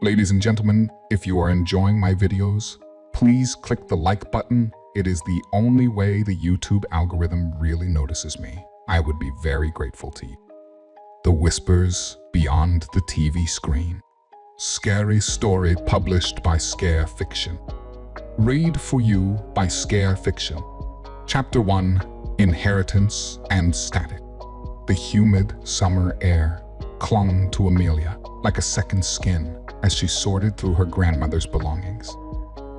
Ladies and gentlemen, if you are enjoying my videos, please click the like button. It is the only way the YouTube algorithm really notices me. I would be very grateful to you. The Whispers Beyond the TV Screen. Scary story published by Scare Fiction. Read for you by Scare Fiction. Chapter 1, Inheritance and Static. The humid summer air clung to Amelia like a second skin as she sorted through her grandmother's belongings.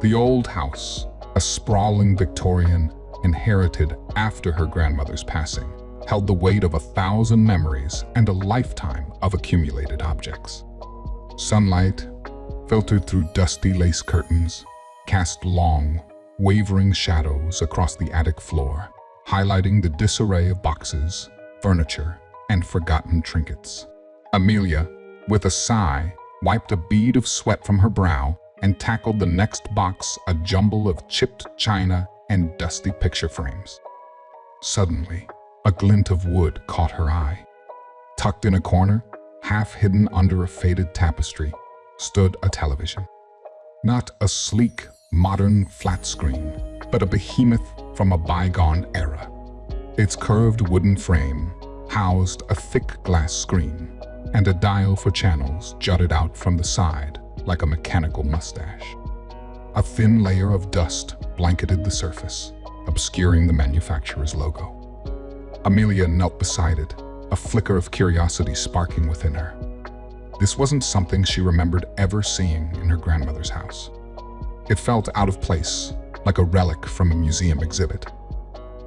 The old house, a sprawling Victorian inherited after her grandmother's passing, held the weight of 1,000 memories and a lifetime of accumulated objects. Sunlight, filtered through dusty lace curtains, cast long, wavering shadows across the attic floor, highlighting the disarray of boxes, furniture, and forgotten trinkets. Amelia, with a sigh, wiped a bead of sweat from her brow and tackled the next box, a jumble of chipped china and dusty picture frames. Suddenly, a glint of wood caught her eye. Tucked in a corner, half hidden under a faded tapestry, stood a television. Not a sleek, modern flat screen, but a behemoth from a bygone era. Its curved wooden frame housed a thick glass screen, and a dial for channels jutted out from the side like a mechanical mustache. A thin layer of dust blanketed the surface, obscuring the manufacturer's logo. Amelia knelt beside it, a flicker of curiosity sparking within her. This wasn't something she remembered ever seeing in her grandmother's house. It felt out of place, like a relic from a museum exhibit.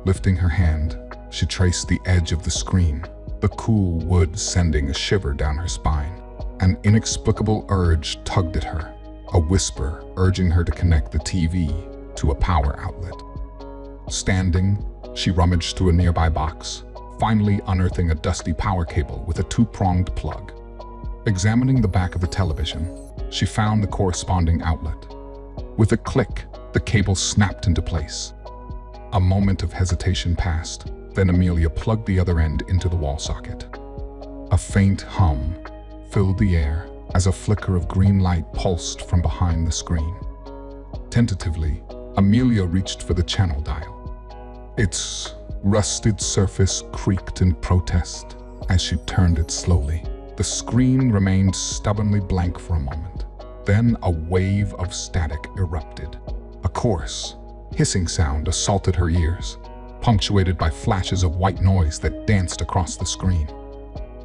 Lifting her hand, she traced the edge of the screen, the cool wood sending a shiver down her spine. An inexplicable urge tugged at her, a whisper urging her to connect the TV to a power outlet. Standing, she rummaged through a nearby box, finally unearthing a dusty power cable with a two-pronged plug. Examining the back of the television, she found the corresponding outlet. With a click, the cable snapped into place. A moment of hesitation passed, then Amelia plugged the other end into the wall socket. A faint hum filled the air as a flicker of green light pulsed from behind the screen. Tentatively, Amelia reached for the channel dial. Its rusted surface creaked in protest as she turned it slowly. The screen remained stubbornly blank for a moment. Then a wave of static erupted. A coarse, hissing sound assaulted her ears, punctuated by flashes of white noise that danced across the screen.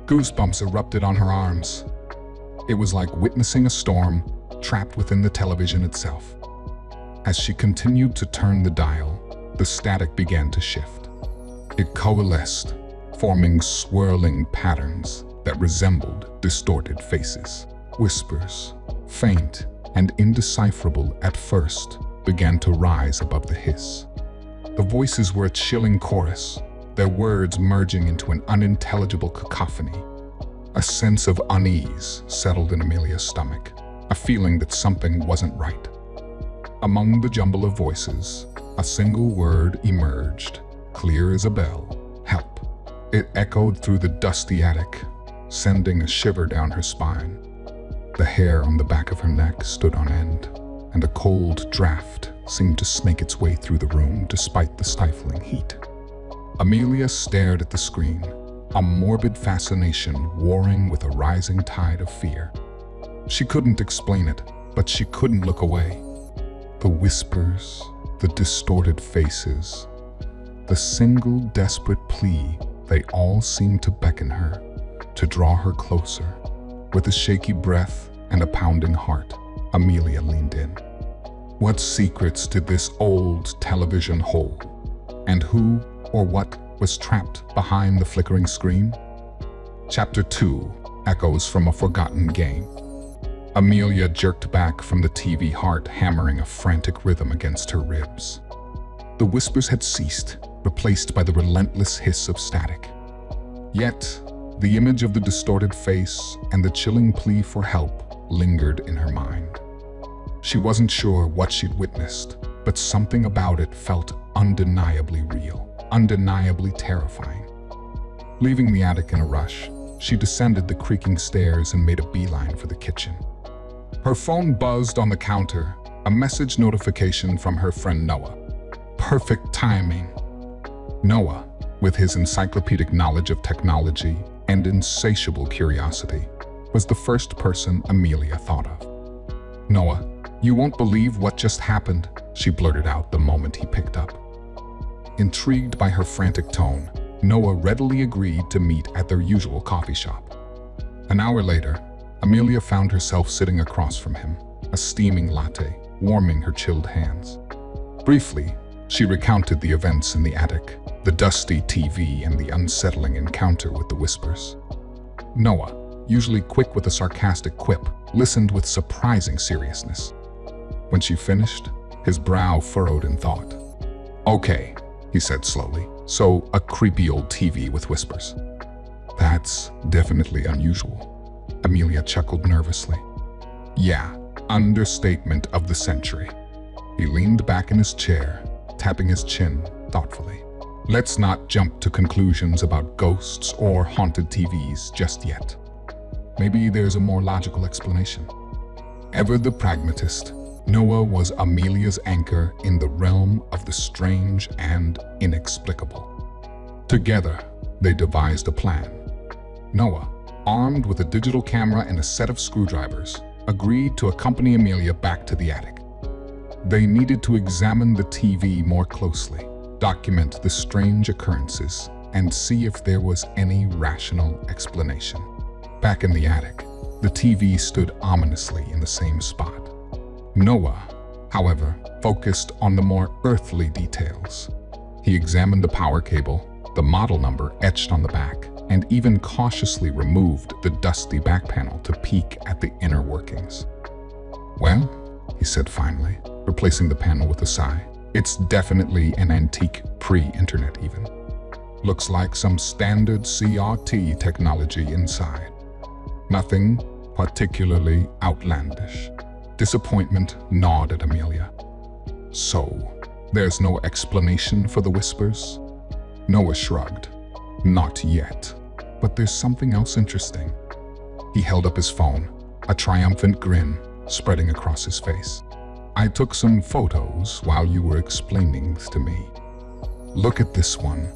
Goosebumps erupted on her arms. It was like witnessing a storm trapped within the television itself. As she continued to turn the dial, the static began to shift. It coalesced, forming swirling patterns that resembled distorted faces. Whispers, faint and indecipherable at first, began to rise above the hiss. The voices were a chilling chorus, their words merging into an unintelligible cacophony. A sense of unease settled in Amelia's stomach, a feeling that something wasn't right. Among the jumble of voices, a single word emerged, clear as a bell: help. It echoed through the dusty attic, sending a shiver down her spine. The hair on the back of her neck stood on end, and a cold draft seemed to snake its way through the room despite the stifling heat. Amelia stared at the screen, a morbid fascination warring with a rising tide of fear. She couldn't explain it, but she couldn't look away. The whispers, the distorted faces, the single desperate plea, they all seemed to beckon her, to draw her closer. With a shaky breath and a pounding heart, Amelia leaned in. What secrets did this old television hold? And who or what was trapped behind the flickering screen? Chapter 2, Echoes from a Forgotten Game. Amelia jerked back from the TV, heart hammering a frantic rhythm against her ribs. The whispers had ceased, replaced by the relentless hiss of static. Yet, the image of the distorted face and the chilling plea for help lingered in her mind. She wasn't sure what she'd witnessed, but something about it felt undeniably real, undeniably terrifying. Leaving the attic in a rush, she descended the creaking stairs and made a beeline for the kitchen. Her phone buzzed on the counter, a message notification from her friend Noah. Perfect timing. Noah, with his encyclopedic knowledge of technology and insatiable curiosity, was the first person Amelia thought of. "Noah, you won't believe what just happened," she blurted out the moment he picked up. Intrigued by her frantic tone, Noah readily agreed to meet at their usual coffee shop. An hour later, Amelia found herself sitting across from him, a steaming latte warming her chilled hands. Briefly, she recounted the events in the attic, the dusty TV, and the unsettling encounter with the whispers. Noah, usually quick with a sarcastic quip, listened with surprising seriousness. When she finished, his brow furrowed in thought. "Okay," he said slowly, "so a creepy old TV with whispers. That's definitely unusual." Amelia chuckled nervously. "Yeah, understatement of the century." He leaned back in his chair, tapping his chin thoughtfully. "Let's not jump to conclusions about ghosts or haunted TVs just yet. Maybe there's a more logical explanation." Ever the pragmatist, Noah was Amelia's anchor in the realm of the strange and inexplicable. Together, they devised a plan. Noah, armed with a digital camera and a set of screwdrivers, agreed to accompany Amelia back to the attic. They needed to examine the TV more closely, document the strange occurrences, and see if there was any rational explanation. Back in the attic, the TV stood ominously in the same spot. Noah, however, focused on the more earthly details. He examined the power cable, the model number etched on the back, and even cautiously removed the dusty back panel to peek at the inner workings. "Well," he said finally, replacing the panel with a sigh, "it's definitely an antique, pre-internet even. Looks like some standard CRT technology inside. Nothing particularly outlandish." Disappointment gnawed at Amelia. "So, there's no explanation for the whispers?" Noah shrugged. "Not yet, but there's something else interesting." He held up his phone, a triumphant grin spreading across his face. "I took some photos while you were explaining to me. Look at this one."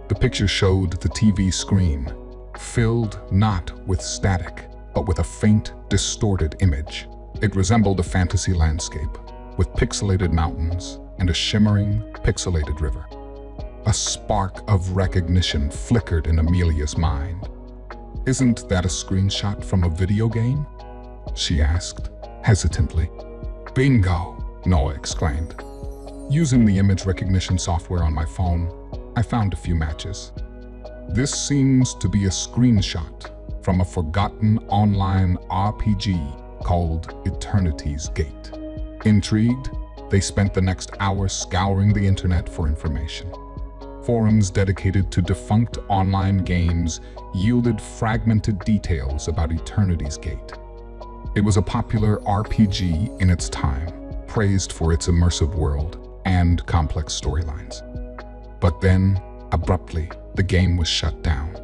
The picture showed the TV screen, filled not with static, but with a faint, distorted image. It resembled a fantasy landscape, with pixelated mountains and a shimmering, pixelated river. A spark of recognition flickered in Amelia's mind. "Isn't that a screenshot from a video game?" she asked, hesitantly. "Bingo!" Noah exclaimed. "Using the image recognition software on my phone, I found a few matches. This seems to be a screenshot from a forgotten online RPG called Eternity's Gate." Intrigued, they spent the next hour scouring the internet for information. Forums dedicated to defunct online games yielded fragmented details about Eternity's Gate. It was a popular RPG in its time, praised for its immersive world and complex storylines. But then, abruptly, the game was shut down.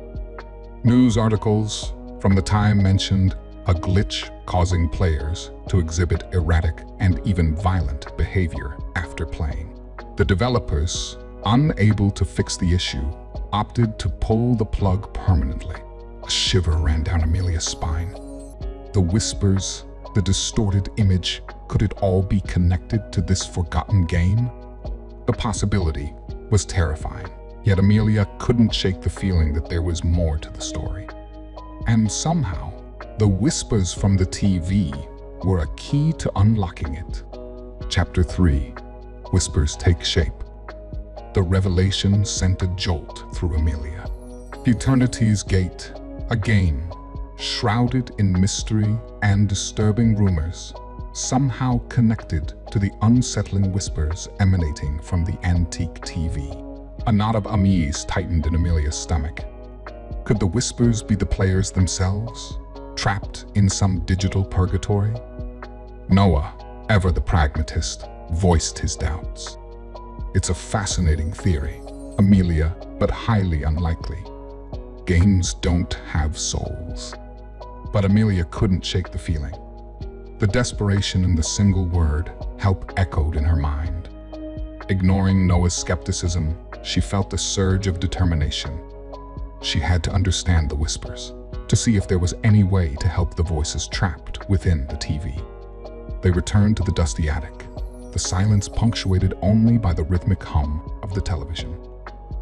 News articles from the time mentioned a glitch causing players to exhibit erratic and even violent behavior after playing. The developers, unable to fix the issue, opted to pull the plug permanently. A shiver ran down Amelia's spine. The whispers, the distorted image, could it all be connected to this forgotten game? The possibility was terrifying, yet Amelia couldn't shake the feeling that there was more to the story. And somehow, the whispers from the TV were a key to unlocking it. Chapter 3. Whispers Take Shape. The revelation sent a jolt through Amelia. Eternity's Gate, a game shrouded in mystery and disturbing rumors, somehow connected to the unsettling whispers emanating from the antique TV. A knot of unease tightened in Amelia's stomach. Could the whispers be the players themselves, trapped in some digital purgatory? Noah, ever the pragmatist, voiced his doubts. "It's a fascinating theory, Amelia, but highly unlikely. Games don't have souls." But Amelia couldn't shake the feeling. The desperation in the single word, help, echoed in her mind. Ignoring Noah's skepticism, she felt a surge of determination. She had to understand the whispers, to see if there was any way to help the voices trapped within the TV. They returned to the dusty attic, the silence punctuated only by the rhythmic hum of the television.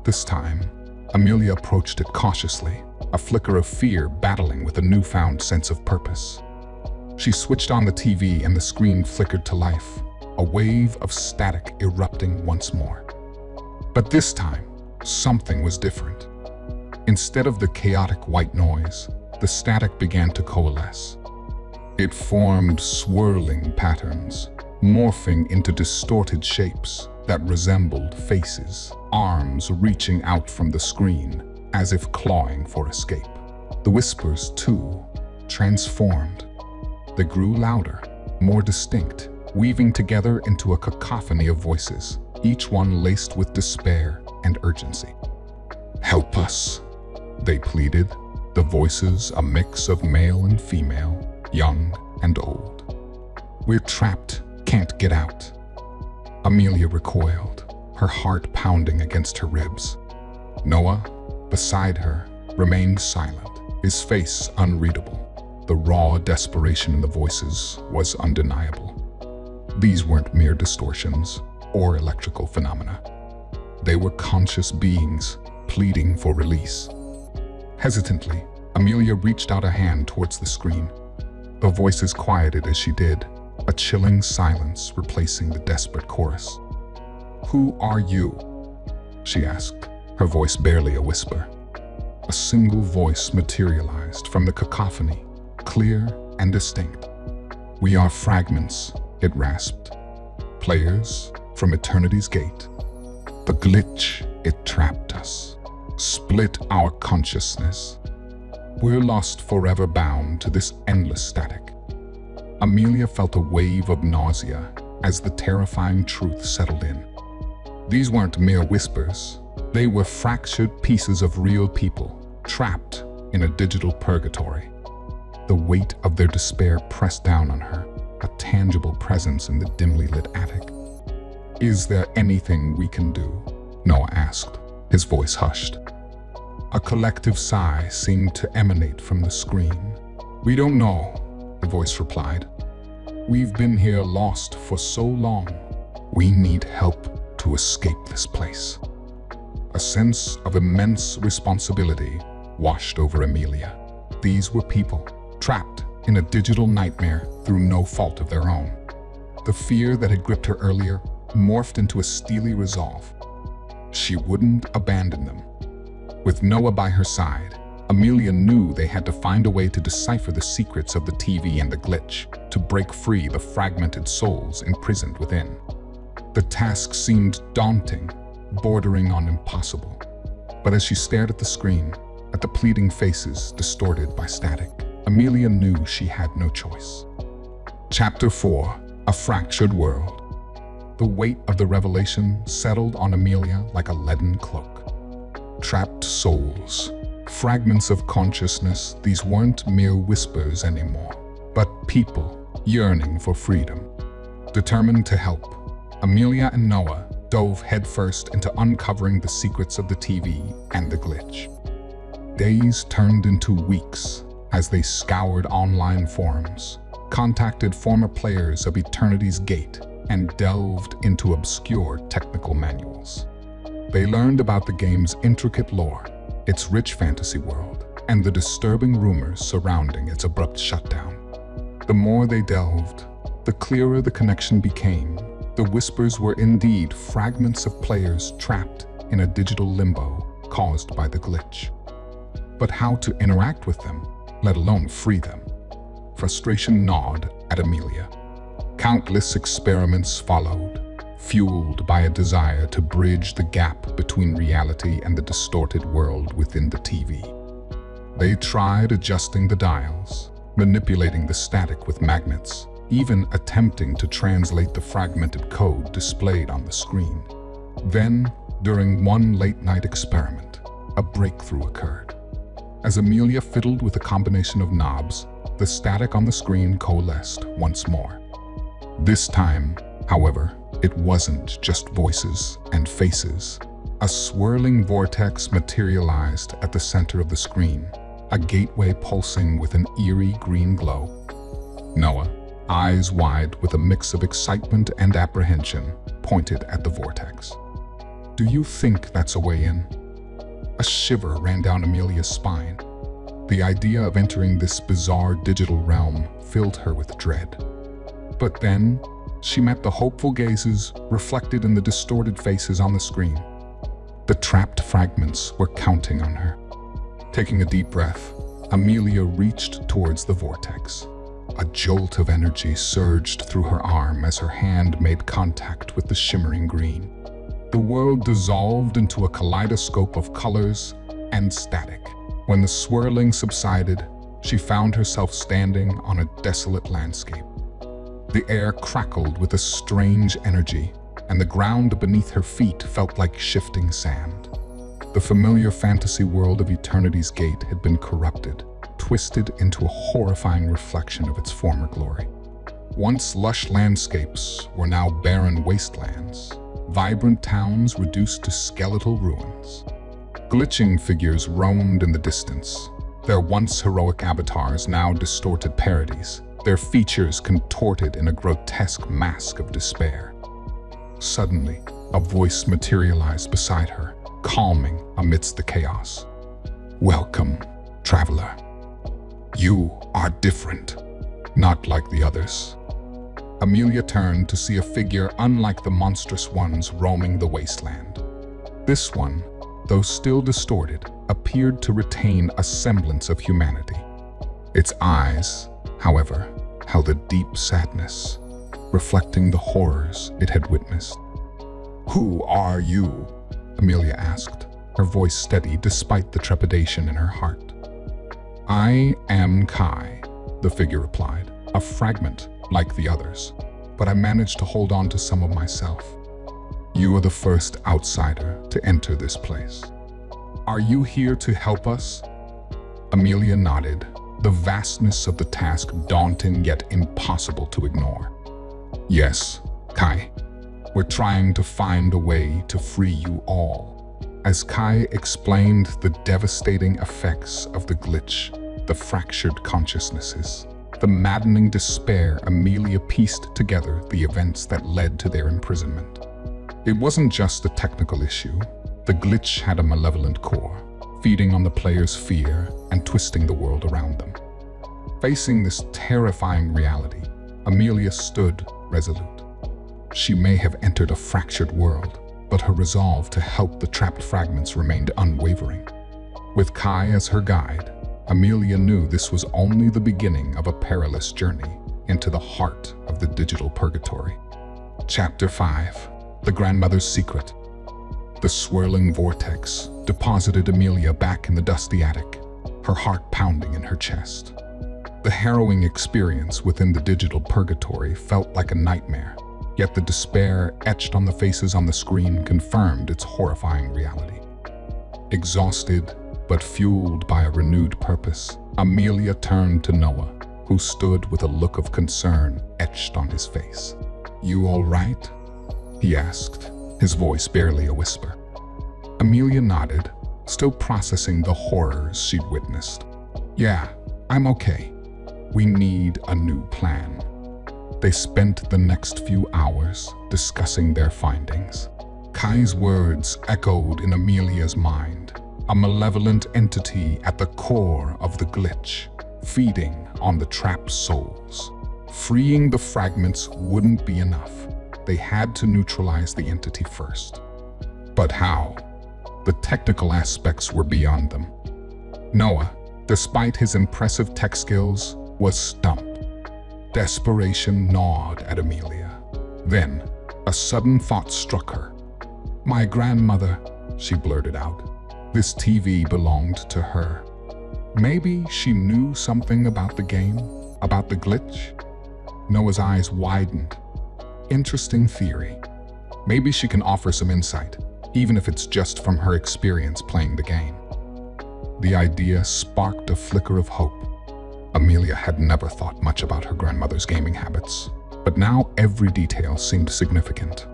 This time, Amelia approached it cautiously, a flicker of fear battling with a newfound sense of purpose. She switched on the TV and the screen flickered to life, a wave of static erupting once more. But this time, something was different. Instead of the chaotic white noise, the static began to coalesce. It formed swirling patterns, morphing into distorted shapes that resembled faces, arms reaching out from the screen as if clawing for escape. The whispers, too, transformed. They grew louder, more distinct, weaving together into a cacophony of voices, each one laced with despair and urgency. "Help us," they pleaded, the voices a mix of male and female, young and old. "We're trapped, can't get out." Amelia recoiled, her heart pounding against her ribs. Noah, beside her, remained silent, his face unreadable. The raw desperation in the voices was undeniable. These weren't mere distortions or electrical phenomena. They were conscious beings pleading for release. Hesitantly, Amelia reached out a hand towards the screen. The voices quieted as she did, a chilling silence replacing the desperate chorus. "Who are you?" she asked, her voice barely a whisper. A single voice materialized from the cacophony, clear and distinct. "We are fragments," it rasped. "Players from eternity's gate. The glitch, it trapped us, split our consciousness. We're lost, forever bound to this endless static." Amelia felt a wave of nausea as the terrifying truth settled in. These weren't mere whispers. They were fractured pieces of real people, trapped in a digital purgatory. The weight of their despair pressed down on her, a tangible presence in the dimly lit attic. "Is there anything we can do?" Noah asked, his voice hushed. A collective sigh seemed to emanate from the screen. "We don't know," the voice replied. "We've been here lost for so long. We need help to escape this place." A sense of immense responsibility washed over Amelia. These were people, trapped in a digital nightmare through no fault of their own. The fear that had gripped her earlier morphed into a steely resolve. She wouldn't abandon them. With Noah by her side, Amelia knew they had to find a way to decipher the secrets of the TV and the glitch, to break free the fragmented souls imprisoned within. The task seemed daunting, bordering on impossible. But as she stared at the screen, at the pleading faces distorted by static, Amelia knew she had no choice. Chapter 4: A Fractured World. The weight of the revelation settled on Amelia like a leaden cloak. Trapped souls, fragments of consciousness, these weren't mere whispers anymore, but people yearning for freedom. Determined to help, Amelia and Noah dove headfirst into uncovering the secrets of the TV and the glitch. Days turned into weeks as they scoured online forums, contacted former players of Eternity's Gate, and delved into obscure technical manuals. They learned about the game's intricate lore, its rich fantasy world, and the disturbing rumors surrounding its abrupt shutdown. The more they delved, the clearer the connection became. The whispers were indeed fragments of players trapped in a digital limbo caused by the glitch. But how to interact with them, let alone free them? Frustration gnawed at Amelia. Countless experiments followed, fueled by a desire to bridge the gap between reality and the distorted world within the TV. They tried adjusting the dials, manipulating the static with magnets, even attempting to translate the fragmented code displayed on the screen. Then, during one late-night experiment, a breakthrough occurred. As Amelia fiddled with a combination of knobs, the static on the screen coalesced once more. This time, however, it wasn't just voices and faces. A swirling vortex materialized at the center of the screen, a gateway pulsing with an eerie green glow. Noah, eyes wide with a mix of excitement and apprehension, pointed at the vortex. "Do you think that's a way in?" A shiver ran down Amelia's spine. The idea of entering this bizarre digital realm filled her with dread. But then, she met the hopeful gazes reflected in the distorted faces on the screen. The trapped fragments were counting on her. Taking a deep breath, Amelia reached towards the vortex. A jolt of energy surged through her arm as her hand made contact with the shimmering green. The world dissolved into a kaleidoscope of colors and static. When the swirling subsided, she found herself standing on a desolate landscape. The air crackled with a strange energy, and the ground beneath her feet felt like shifting sand. The familiar fantasy world of Eternity's Gate had been corrupted, twisted into a horrifying reflection of its former glory. Once lush landscapes were now barren wastelands, vibrant towns reduced to skeletal ruins. Glitching figures roamed in the distance, their once heroic avatars now distorted parodies, their features contorted in a grotesque mask of despair. Suddenly, a voice materialized beside her, calming amidst the chaos. "Welcome, traveler. You are different, not like the others." Amelia turned to see a figure unlike the monstrous ones roaming the wasteland. This one, though still distorted, appeared to retain a semblance of humanity. Its eyes, however, held a deep sadness, reflecting the horrors it had witnessed. "Who are you?" Amelia asked, her voice steady despite the trepidation in her heart. "I am Kai," the figure replied, "a fragment like the others, but I managed to hold on to some of myself. You are the first outsider to enter this place. Are you here to help us?" Amelia nodded, the vastness of the task daunting yet impossible to ignore. "Yes, Kai. We're trying to find a way to free you all." As Kai explained the devastating effects of the glitch, the fractured consciousnesses, the maddening despair, Amelia pieced together the events that led to their imprisonment. It wasn't just a technical issue. The glitch had a malevolent core, feeding on the player's fear and twisting the world around them. Facing this terrifying reality, Amelia stood resolute. She may have entered a fractured world, but her resolve to help the trapped fragments remained unwavering. With Kai as her guide, Amelia knew this was only the beginning of a perilous journey into the heart of the digital purgatory. Chapter 5: The Grandmother's Secret. The swirling vortex deposited Amelia back in the dusty attic, her heart pounding in her chest. The harrowing experience within the digital purgatory felt like a nightmare, yet the despair etched on the faces on the screen confirmed its horrifying reality. Exhausted, but fueled by a renewed purpose, Amelia turned to Noah, who stood with a look of concern etched on his face. "You all right?" he asked, his voice barely a whisper. Amelia nodded, still processing the horrors she'd witnessed. "Yeah, I'm okay. We need a new plan." They spent the next few hours discussing their findings. Kai's words echoed in Amelia's mind, a malevolent entity at the core of the glitch, feeding on the trapped souls. Freeing the fragments wouldn't be enough. They had to neutralize the entity first. But how? The technical aspects were beyond them. Noah, despite his impressive tech skills, was stumped. Desperation gnawed at Amelia. Then, a sudden thought struck her. "My grandmother," she blurted out. This TV belonged to her. Maybe she knew something about the game, about the glitch? Noah's eyes widened. Interesting theory. Maybe she can offer some insight, even if it's just from her experience playing the game. The idea sparked a flicker of hope. Amelia had never thought much about her grandmother's gaming habits, but now every detail seemed significant.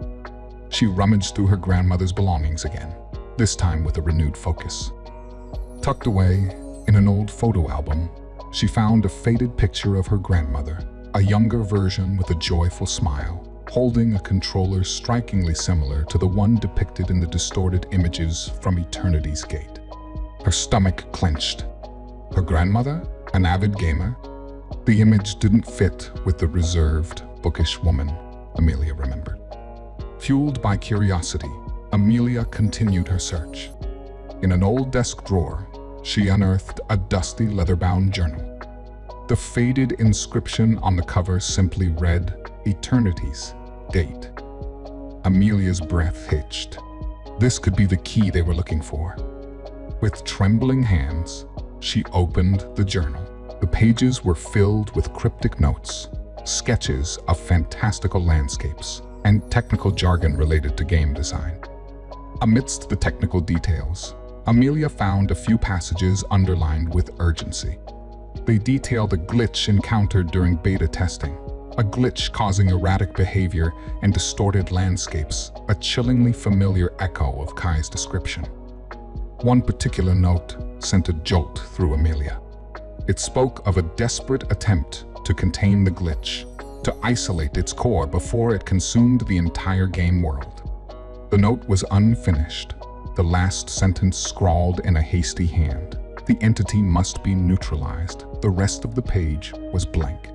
She rummaged through her grandmother's belongings again, this time with a renewed focus. Tucked away in an old photo album, she found a faded picture of her grandmother, a younger version with a joyful smile, holding a controller strikingly similar to the one depicted in the distorted images from Eternity's Gate. Her stomach clenched. Her grandmother, an avid gamer? The image didn't fit with the reserved, bookish woman Amelia remembered. Fueled by curiosity, Amelia continued her search. In an old desk drawer, she unearthed a dusty leather-bound journal. The faded inscription on the cover simply read, "Eternity's Gate." Amelia's breath hitched. This could be the key they were looking for. With trembling hands, she opened the journal. The pages were filled with cryptic notes, sketches of fantastical landscapes, and technical jargon related to game design. Amidst the technical details, Amelia found a few passages underlined with urgency. They detailed a glitch encountered during beta testing, a glitch causing erratic behavior and distorted landscapes, a chillingly familiar echo of Kai's description. One particular note sent a jolt through Amelia. It spoke of a desperate attempt to contain the glitch, to isolate its core before it consumed the entire game world. The note was unfinished, the last sentence scrawled in a hasty hand. The entity must be neutralized. The rest of the page was blank.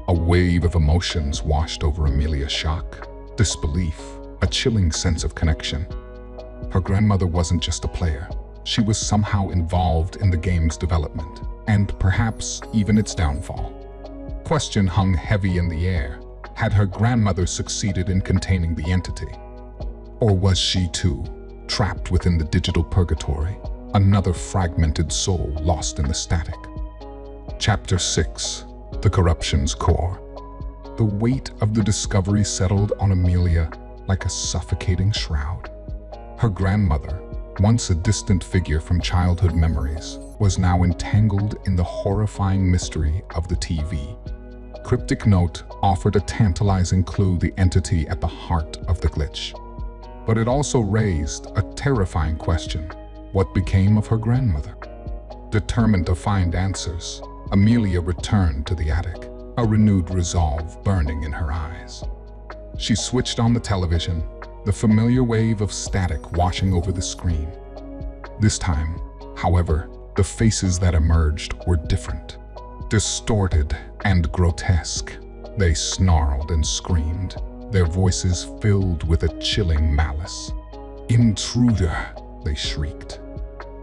A wave of emotions washed over Amelia: shock, disbelief, a chilling sense of connection. Her grandmother wasn't just a player. She was somehow involved in the game's development, and perhaps even its downfall. Question hung heavy in the air. Had her grandmother succeeded in containing the entity? Or was she too trapped within the digital purgatory, another fragmented soul lost in the static? Chapter 6: The Corruption's Core. The weight of the discovery settled on Amelia like a suffocating shroud. Her grandmother, once a distant figure from childhood memories, was now entangled in the horrifying mystery of the TV. Cryptic note offered a tantalizing clue: the entity at the heart of the glitch. But it also raised a terrifying question: what became of her grandmother? Determined to find answers, Amelia returned to the attic, a renewed resolve burning in her eyes. She switched on the television, the familiar wave of static washing over the screen. This time, however, the faces that emerged were different. Distorted and grotesque, they snarled and screamed, their voices filled with a chilling malice. "Intruder!" they shrieked.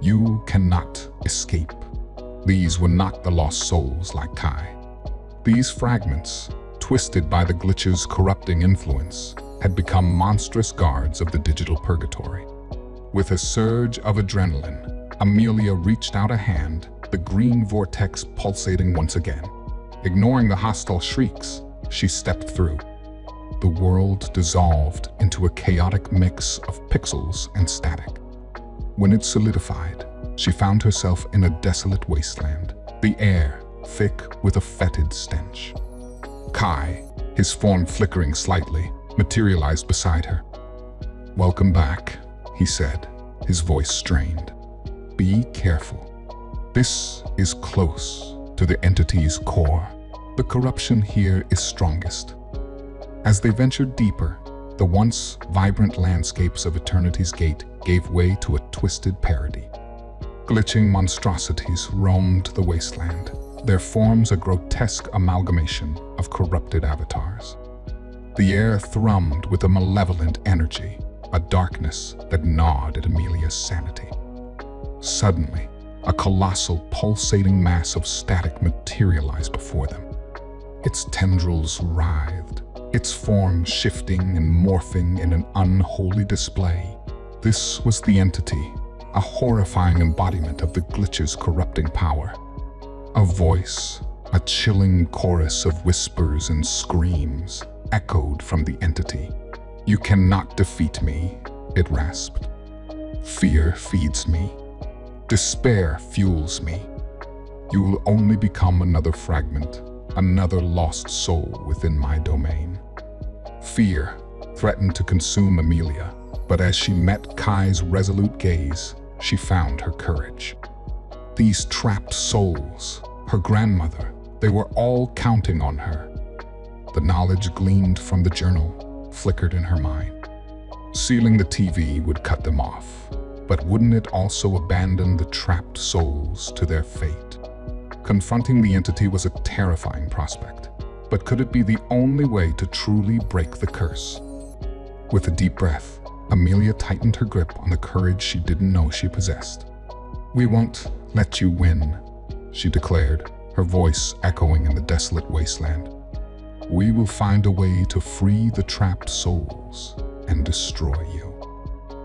"You cannot escape." These were not the lost souls like Kai. These fragments, twisted by the glitch's corrupting influence, had become monstrous guards of the digital purgatory. With a surge of adrenaline, Amelia reached out a hand, the green vortex pulsating once again. Ignoring the hostile shrieks, she stepped through. The world dissolved into a chaotic mix of pixels and static. When it solidified, she found herself in a desolate wasteland, the air thick with a fetid stench. Kai, his form flickering slightly, materialized beside her. "Welcome back," he said, his voice strained. "Be careful. This is close to the entity's core. The corruption here is strongest." As they ventured deeper, the once vibrant landscapes of Eternity's Gate gave way to a twisted parody. Glitching monstrosities roamed the wasteland, their forms a grotesque amalgamation of corrupted avatars. The air thrummed with a malevolent energy, a darkness that gnawed at Amelia's sanity. Suddenly, a colossal pulsating mass of static materialized before them. Its tendrils writhed, its form shifting and morphing in an unholy display. This was the entity, a horrifying embodiment of the glitch's corrupting power. A voice, a chilling chorus of whispers and screams, echoed from the entity. "You cannot defeat me," it rasped. "Fear feeds me. Despair fuels me. You will only become another fragment, another lost soul within my domain. Fear threatened to consume Amelia, but as she met Kai's resolute gaze, she found her courage. These trapped souls, her grandmother, they were all counting on her. The knowledge gleaned from the journal flickered in her mind. Sealing the TV would cut them off, but wouldn't it also abandon the trapped souls to their fate? Confronting the entity was a terrifying prospect, but could it be the only way to truly break the curse? With a deep breath, Amelia tightened her grip on the courage she didn't know she possessed. "We won't let you win," she declared, her voice echoing in the desolate wasteland. "We will find a way to free the trapped souls and destroy you."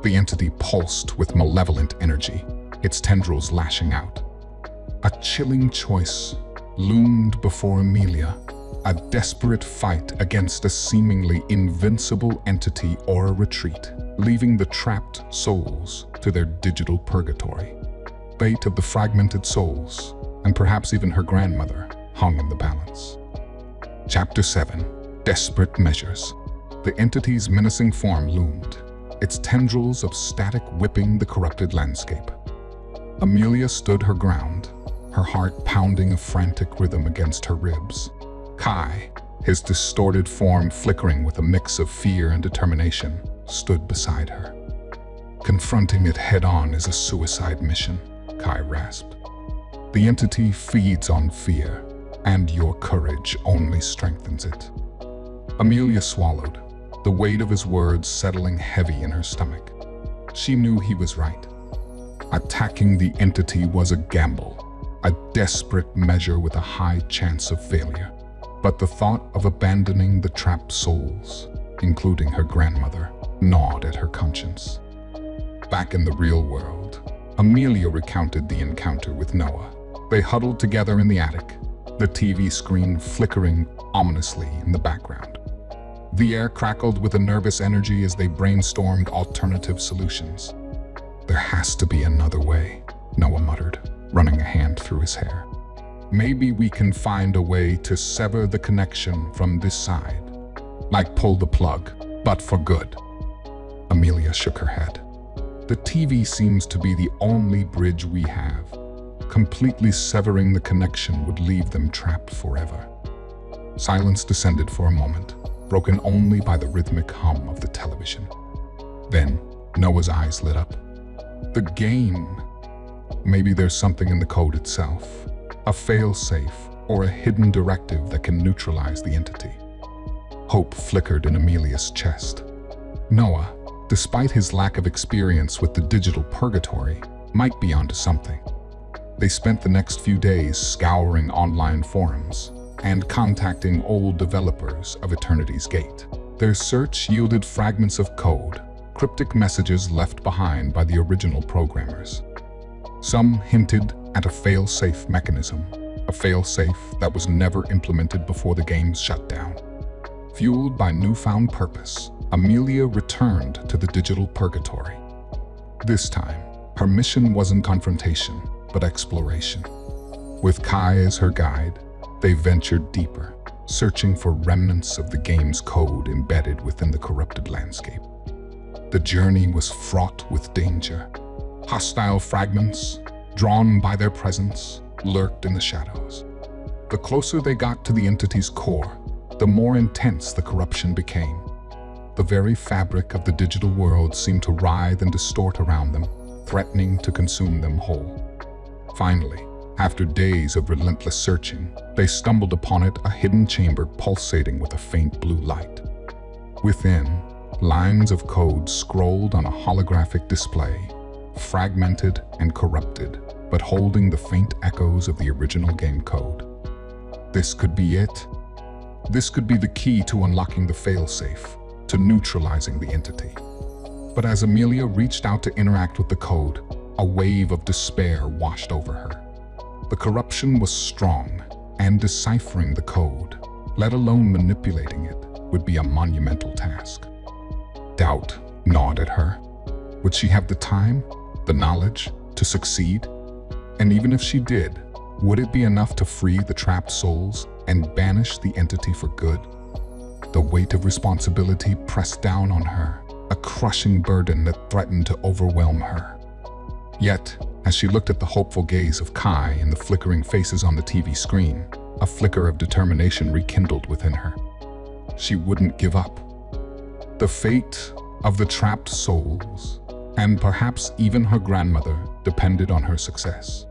The entity pulsed with malevolent energy, its tendrils lashing out. A chilling choice loomed before Amelia, a desperate fight against a seemingly invincible entity or a retreat, leaving the trapped souls to their digital purgatory. Fate of the fragmented souls, and perhaps even her grandmother, hung in the balance. Chapter 7. Desperate Measures. The entity's menacing form loomed, its tendrils of static whipping the corrupted landscape. Amelia stood her ground, her heart pounding a frantic rhythm against her ribs. Kai, his distorted form flickering with a mix of fear and determination, stood beside her. "Confronting it head-on is a suicide mission," Kai rasped. "The entity feeds on fear, and your courage only strengthens it." Amelia swallowed, the weight of his words settling heavy in her stomach. She knew he was right. Attacking the entity was a gamble, a desperate measure with a high chance of failure. But the thought of abandoning the trapped souls, including her grandmother, gnawed at her conscience. Back in the real world, Amelia recounted the encounter with Noah. They huddled together in the attic, the TV screen flickering ominously in the background. The air crackled with a nervous energy as they brainstormed alternative solutions. "There has to be another way," Noah muttered, running a hand through his hair. "Maybe we can find a way to sever the connection from this side. Like pull the plug, but for good." Amelia shook her head. "The TV seems to be the only bridge we have. Completely severing the connection would leave them trapped forever." Silence descended for a moment, broken only by the rhythmic hum of the television. Then, Noah's eyes lit up. "The game. Maybe there's something in the code itself. A fail-safe or a hidden directive that can neutralize the entity." Hope flickered in Amelia's chest. Noah, despite his lack of experience with the digital purgatory, might be onto something. They spent the next few days scouring online forums and contacting old developers of Eternity's Gate. Their search yielded fragments of code, cryptic messages left behind by the original programmers. Some hinted at a fail-safe mechanism, a fail-safe that was never implemented before the game's shutdown. Fueled by newfound purpose, Amelia returned to the digital purgatory. This time, her mission wasn't confrontation, but exploration. With Kai as her guide, they ventured deeper, searching for remnants of the game's code embedded within the corrupted landscape. The journey was fraught with danger. Hostile fragments, drawn by their presence, lurked in the shadows. The closer they got to the entity's core, the more intense the corruption became. The very fabric of the digital world seemed to writhe and distort around them, threatening to consume them whole. Finally, after days of relentless searching, they stumbled upon a hidden chamber pulsating with a faint blue light. Within, lines of code scrolled on a holographic display, fragmented and corrupted, but holding the faint echoes of the original game code. This could be it. This could be the key to unlocking the failsafe, to neutralizing the entity. But as Amelia reached out to interact with the code, a wave of despair washed over her. The corruption was strong, and deciphering the code, let alone manipulating it, would be a monumental task. Doubt gnawed at her. Would she have the time, the knowledge, to succeed? And even if she did, Would it be enough to free the trapped souls and banish the entity for good? The weight of responsibility pressed down on her, a crushing burden that threatened to overwhelm her. Yet, as she looked at the hopeful gaze of Kai and the flickering faces on the TV screen, a flicker of determination rekindled within her. She wouldn't give up. The fate of the trapped souls, and perhaps even her grandmother, depended on her success.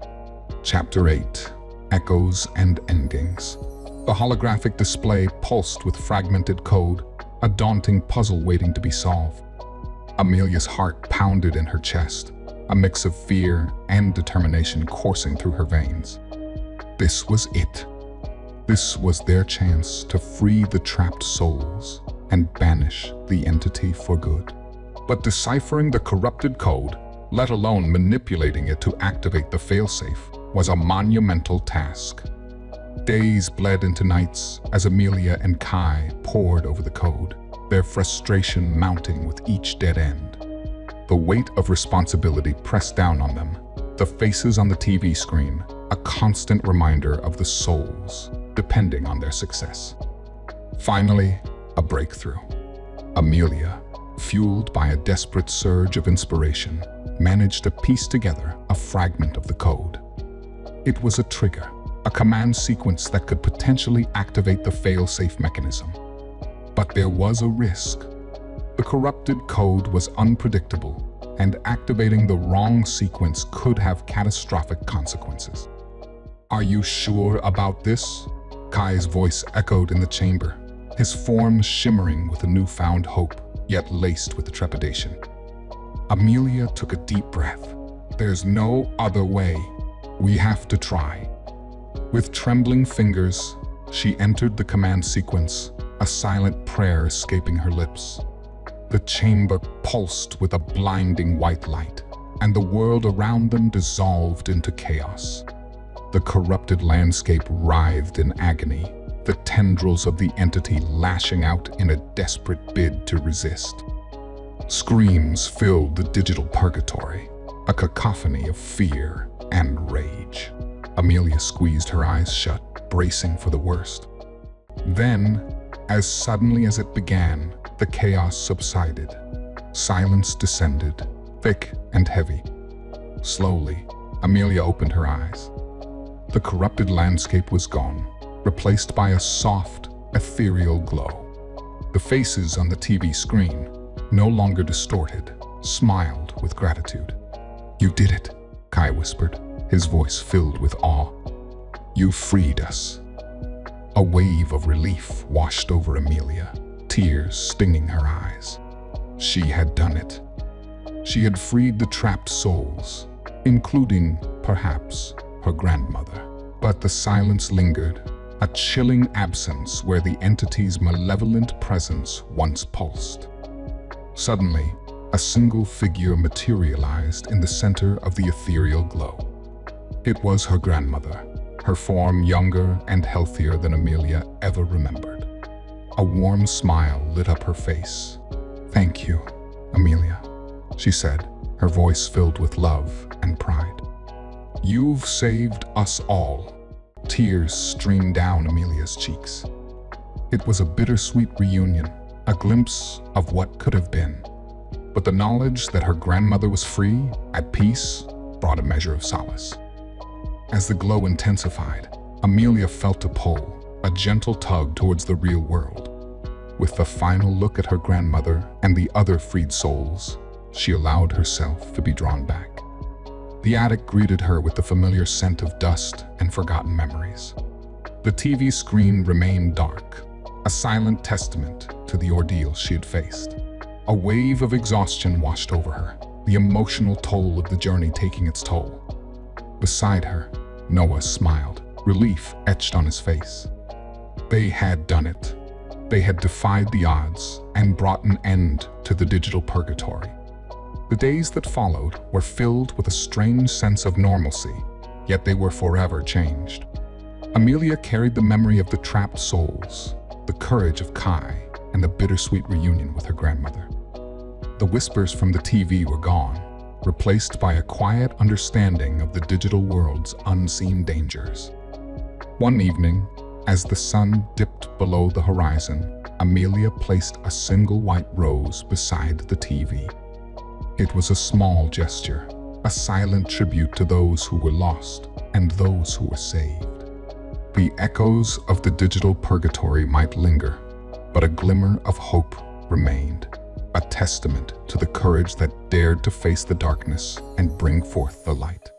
Chapter 8: Echoes and Endings. The holographic display pulsed with fragmented code, a daunting puzzle waiting to be solved. Amelia's heart pounded in her chest, a mix of fear and determination coursing through her veins. This was it. This was their chance to free the trapped souls and banish the entity for good. But deciphering the corrupted code, let alone manipulating it to activate the failsafe, was a monumental task. Days bled into nights as Amelia and Kai pored over the code, their frustration mounting with each dead end. The weight of responsibility pressed down on them, the faces on the TV screen, a constant reminder of the souls depending on their success. Finally, a breakthrough. Amelia, fueled by a desperate surge of inspiration, managed to piece together a fragment of the code. It was a trigger, a command sequence that could potentially activate the fail-safe mechanism. But there was a risk. The corrupted code was unpredictable, and activating the wrong sequence could have catastrophic consequences. "Are you sure about this?" Kai's voice echoed in the chamber, his form shimmering with a newfound hope, yet laced with trepidation. Amelia took a deep breath. "There's no other way. We have to try." With trembling fingers, she entered the command sequence, a silent prayer escaping her lips. The chamber pulsed with a blinding white light, and the world around them dissolved into chaos. The corrupted landscape writhed in agony, the tendrils of the entity lashing out in a desperate bid to resist. Screams filled the digital purgatory, a cacophony of fear and rage. Amelia squeezed her eyes shut, bracing for the worst. Then, as suddenly as it began, the chaos subsided. Silence descended, thick and heavy. Slowly, Amelia opened her eyes. The corrupted landscape was gone, replaced by a soft, ethereal glow. The faces on the TV screen, no longer distorted, smiled with gratitude. "You did it," Kai whispered, his voice filled with awe. "You freed us." A wave of relief washed over Amelia, tears stinging her eyes. She had done it. She had freed the trapped souls, including, perhaps, her grandmother. But the silence lingered, a chilling absence where the entity's malevolent presence once pulsed. Suddenly, a single figure materialized in the center of the ethereal glow. It was her grandmother, her form younger and healthier than Amelia ever remembered. A warm smile lit up her face. "Thank you, Amelia," she said, her voice filled with love and pride. "You've saved us all." Tears streamed down Amelia's cheeks. It was a bittersweet reunion, a glimpse of what could have been. But the knowledge that her grandmother was free, at peace, brought a measure of solace. As the glow intensified, Amelia felt a pull, a gentle tug towards the real world. With the final look at her grandmother and the other freed souls, she allowed herself to be drawn back. The attic greeted her with the familiar scent of dust and forgotten memories. The TV screen remained dark, a silent testament to the ordeal she had faced. A wave of exhaustion washed over her, the emotional toll of the journey taking its toll. Beside her, Noah smiled, relief etched on his face. They had done it. They had defied the odds and brought an end to the digital purgatory. The days that followed were filled with a strange sense of normalcy, yet they were forever changed. Amelia carried the memory of the trapped souls, the courage of Kai, and the bittersweet reunion with her grandmother. The whispers from the TV were gone, replaced by a quiet understanding of the digital world's unseen dangers. One evening, as the sun dipped below the horizon, Amelia placed a single white rose beside the TV. It was a small gesture, a silent tribute to those who were lost and those who were saved. The echoes of the digital purgatory might linger, but a glimmer of hope remained, a testament to the courage that dared to face the darkness and bring forth the light.